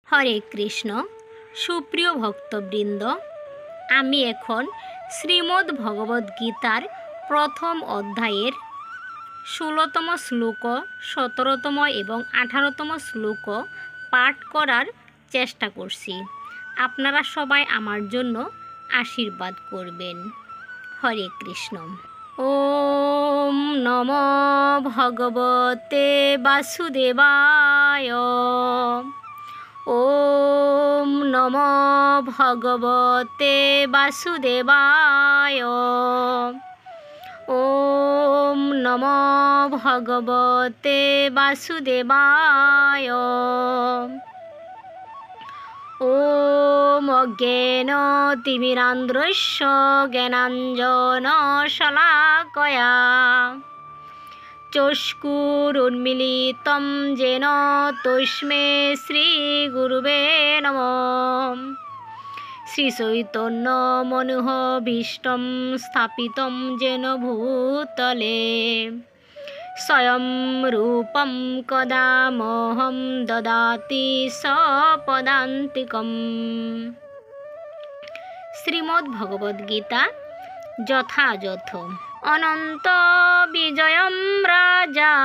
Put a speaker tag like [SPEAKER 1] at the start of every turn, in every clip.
[SPEAKER 1] হরে কৃষ্ণ। সুপ্রিয় ভক্তবৃন্দ, আমি এখন শ্রীমদ্ ভগবদ্গীতার প্রথম অধ্যায়ের 16তম শ্লোক, 17তম এবং 18তম শ্লোক পাঠ করার চেষ্টা করছি। আপনারা সবাই আমার জন্য আশীর্বাদ করবেন। হরে কৃষ্ণ। ওম নমো ভগবতে বাসুদেবায়। ওম নমো ভগবতে বাসুদেবায়। ওম নমো ভগবতে বাসুদেবায়। ওম অজ্ঞানতিমিরান্ধ্রস্য জ্ঞানাঞ্জনশলাকয়া চক্ষুরুন্মীলিतं येन তস্मै শ্রীগুরুবে নমঃ। শ্রীচৈতন্যমনোভীষ্টং স্থাপিतं येन ভূতলে স্বয়ং রূপং কদা মহ্যং দদাতি সপদান্তিকम्। শ্রীমদ্ভগবদ্গীতা যথাযথ। অনন্ত বিজয়ম রাজা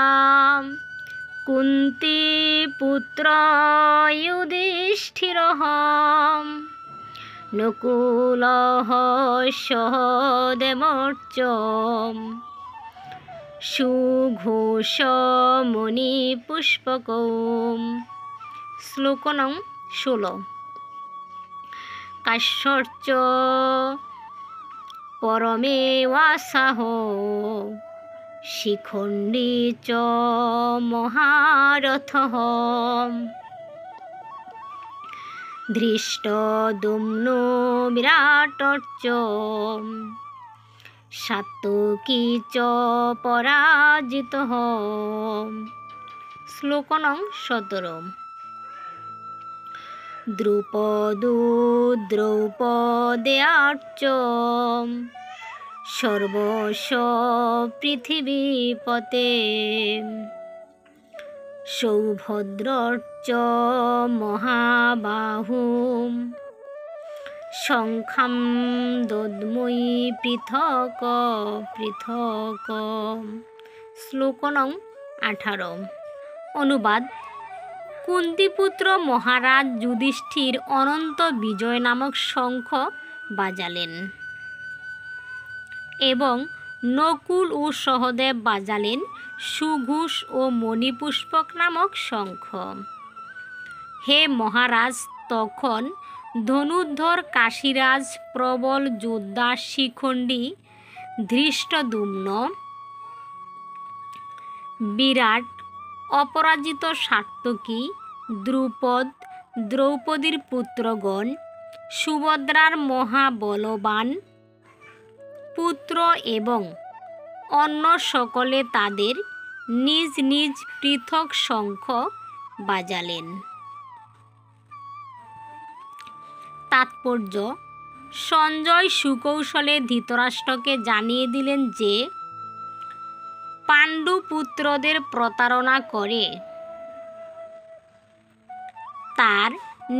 [SPEAKER 1] কুন্তি পুত্র যুধিষ্ঠিরঃ নকুলঃ সহদেবশ্চ সুঘোষমণিপুষ্পকৌ। শ্লোক নং 16। কাশ্যশ্চ পরমেবাসাহ শিখণ্ডী চ মহারথঃ ধৃষ্টদ্যুম্নো বিরাটশ্চ সাত্যকী চ পরাজিতঃ। শ্লোক নং 17। দ্রুপদো দ্রৌপদেয়াশ্চ সর্বস্ব পৃথিবীপতে সৌভদ্রশ্চ মহাবাহু শঙ্খং দদ্মৈ পৃথক পৃথক। শ্লোক নং 18। অনুবাদ: কুন্তিপুত্র মহারাজ যুধিষ্ঠির অনন্ত বিজয় নামক শঙ্খ বাজালেন এবং নকুল ও সহদেব বাজালেন সুঘোষ ও মণিপুষ্পক নামক শঙ্খ। হে মহারাজ, তখন ধনুর্ধর কাশীরাজ প্রবল যোদ্ধা শিখণ্ডী ধৃষ্টদ্যুম্ন, বিরাট অপরাজিত সাত্যকী, দ্রুপদ, দ্রৌপদীর পুত্রগণ, সুভদ্রার মহাবলবান পুত্র এবং অন্য সকলে তাদের নিজ নিজ পৃথক শঙ্খ বাজালেন। তাৎপর্য: সঞ্জয় সুকৌশলে ধৃতরাষ্ট্রকে জানিয়ে দিলেন যে পাণ্ডু পুত্রদের প্রতারণা করে তার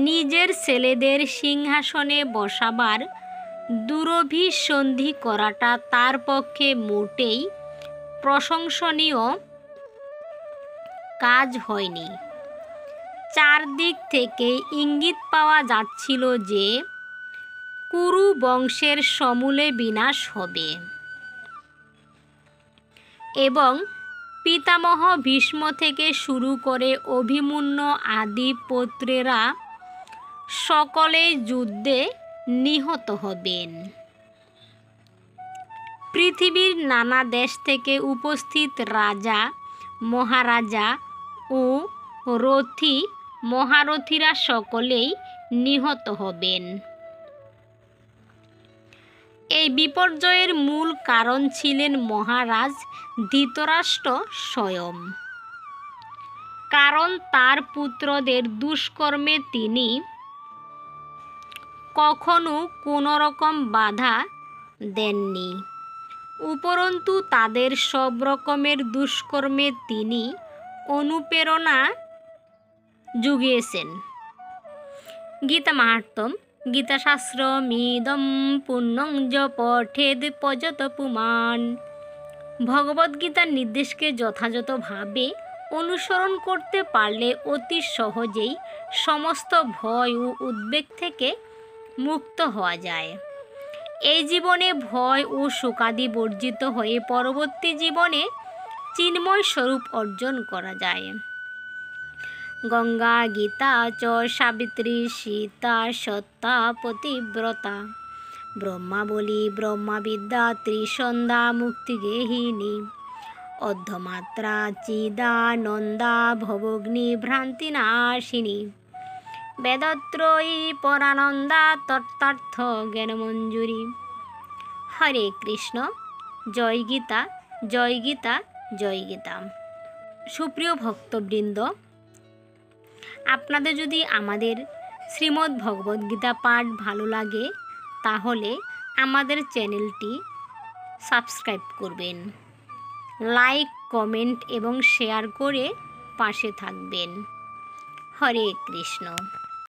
[SPEAKER 1] নিজের ছেলেদের সিংহাসনে বসাবার দুরভিসন্ধি করাটা তার পক্ষে মোটেই প্রশংসনীয় কাজ হয়নি। চারদিক থেকে ইঙ্গিত পাওয়া যাচ্ছিল যে কুরু বংশের সমূলে বিনাশ হবে এবং পিতামহ ভীষ্ম থেকে শুরু করে অভিমন্যু আদি পুত্রেরা সকলেই যুদ্ধে নিহত হবেন। পৃথিবীর নানা দেশ থেকে উপস্থিত রাজা, মহারাজা ও রথী মহারথীরা সকলেই নিহত হবেন। এই বিপর্যয়ের মূল কারণ ছিলেন মহারাজ ধৃতরাষ্ট্র স্বয়ং। কারণ তার পুত্রদের দুষ্কর্মে তিনি কখনো কোনো রকম বাধা দেননি। উপরন্তু তাদের সব রকমের দুষ্কর্মে তিনি অনুপ্রেরণা জুগিয়েছেন। গীতা মাহাত্ম্যম গীতাশাস্ত্রমিদং পুণ্যং য পঠেদ পযত পুমান। ভগবদ্গীতার নির্দেশকে যথাযথভাবে অনুসরণ করতে পারলে অতি সহজেই সমস্ত ভয় ও উদ্বেগ থেকে মুক্ত হওয়া যায়। এই জীবনে ভয় ও শোকাদি বর্জিত হয়ে পরবর্তী জীবনে চিন্ময় স্বরূপ অর্জন করা যায়। গঙ্গা গীতা চ সাবিত্রী সীতা সত্তা পতিব্রতা ব্রহ্মাবলী ব্রহ্মবিদ্যা ত্রিসন্ধ্যা মুক্তিগেহিনী অর্ধমাত্রা চিদানন্দা ভবগ্নি ভ্রান্তিনাশিনী বেদত্রয়ী পরানন্দা তত্ত্বার্থ জ্ঞানমঞ্জুরি। হরে কৃষ্ণ। জয় গীতা, জয় গীতা, জয় গীতা। সুপ্রিয় ভক্তবৃন্দ, আপনাদের যদি আমাদের শ্রীমদ্ ভগবদ্গীতা পাঠ ভালো লাগে তাহলে আমাদের চ্যানেলটি সাবস্ক্রাইব করবেন, লাইক, কমেন্ট এবং শেয়ার করে পাশে থাকবেন। হরে কৃষ্ণ।